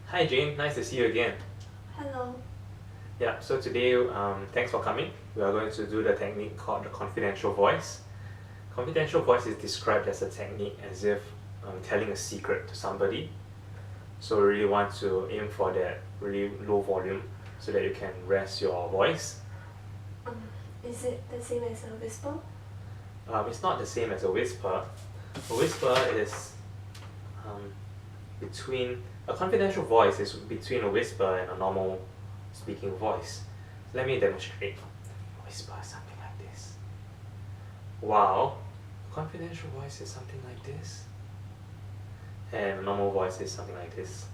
Hi Jane, nice to see you again. Hello. Yeah, so today, thanks for coming. We are going to do the technique called the confidential voice. Confidential voice is described as a technique as if telling a secret to somebody. So we really want to aim for that really low volume so that you can rest your voice. Um, is it the same as a whisper? It's not the same as a whisper. A whisper is um, a confidential voice is between a whisper and a normal speaking voice. So let me demonstrate. Whisper something like this. Wow, confidential voice is something like this. And a normal voice is something like this.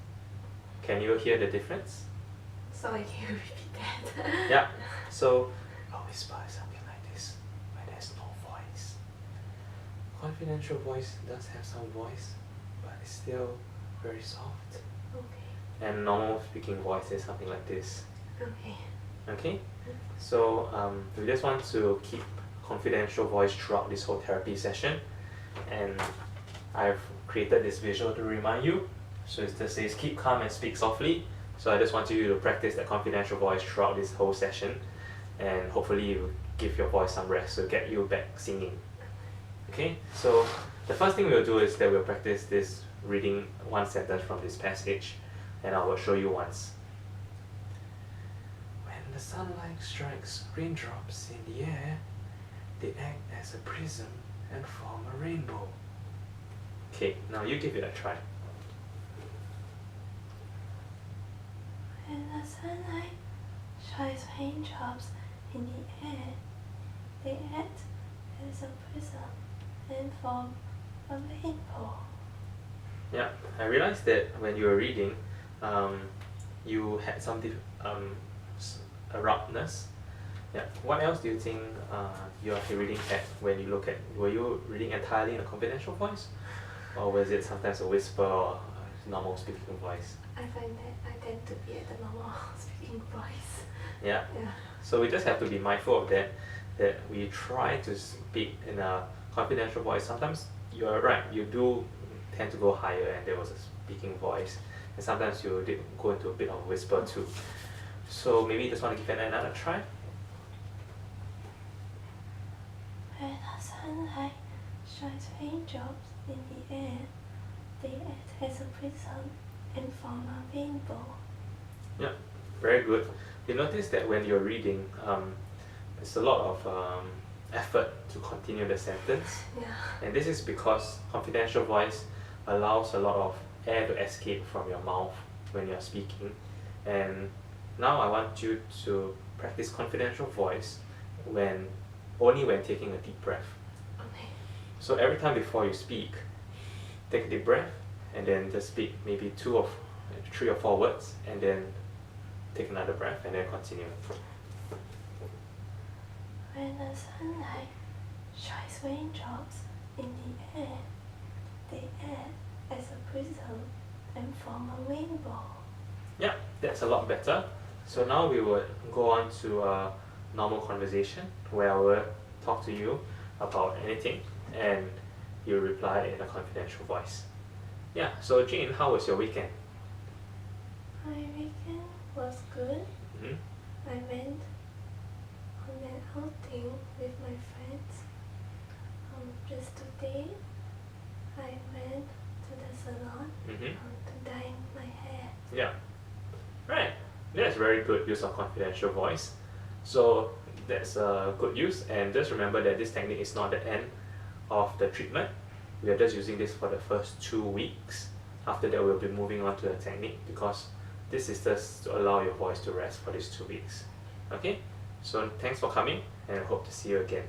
Can you hear the difference? Sorry, can you repeat that? Yeah, so a whisper is something like this, where there's no voice. Confidential voice does have some voice, but it's still very soft. Okay. And normal speaking voice is something like this. Okay. Okay? So we just want to keep confidential voice throughout this whole therapy session. And I've created this visual to remind you. So it just says keep calm and speak softly. So I just want you to practice that confidential voice throughout this whole session. And hopefully you give your voice some rest to get you back singing. Okay? So the first thing we'll do is that we'll practice this reading one sentence from this passage. And I will show you once. When the sunlight strikes raindrops in the air, they act as a prism and form a rainbow. Okay, now you give it a try. When the sunlight shines raindrops in the air, they act as a prism and form a rainbow. Yeah, I realized that when you were reading, you had some abruptness. Yeah. What else do you think your reading had when you look at? Were you reading entirely in a confidential voice, or was it sometimes a whisper or a normal speaking voice? I find that I tend to be at the normal speaking voice. Yeah. Yeah. So we just have to be mindful of that. That we try to speak in a confidential voice. Sometimes you're right. You do tend to go higher, and there was a speaking voice, and sometimes you did go into a bit of a whisper too. So maybe you just want to give it another try. When the sunlight shines raindrops in the air, they act as a prism and form a rainbow. Yeah, very good. You notice that when you're reading, there's a lot of effort to continue the sentence. Yeah. And this is because confidential voice allows a lot of air to escape from your mouth when you're speaking. And now I want you to practice confidential voice only when taking a deep breath. Okay. So every time before you speak, take a deep breath and then just speak maybe 3 or 4 words and then take another breath and then continue. When the sunlight shines raindrops in the air, they act as a prism and form a rainbow. Yeah, that's a lot better. So now we would go on to a normal conversation where I will talk to you about anything and you reply in a confidential voice. Yeah, so Jane, how was your weekend? My weekend was good. Mm-hmm. I went on an outing with my friends. Just today, I went to the salon to dye my hair. Yeah. Right. That's very good use of confidential voice. So that's a good use, and just remember that this technique is not the end of the treatment. We are just using this for the first 2 weeks. After that, we'll be moving on to the technique because this is just to allow your voice to rest for these 2 weeks. Okay? So thanks for coming, and I hope to see you again.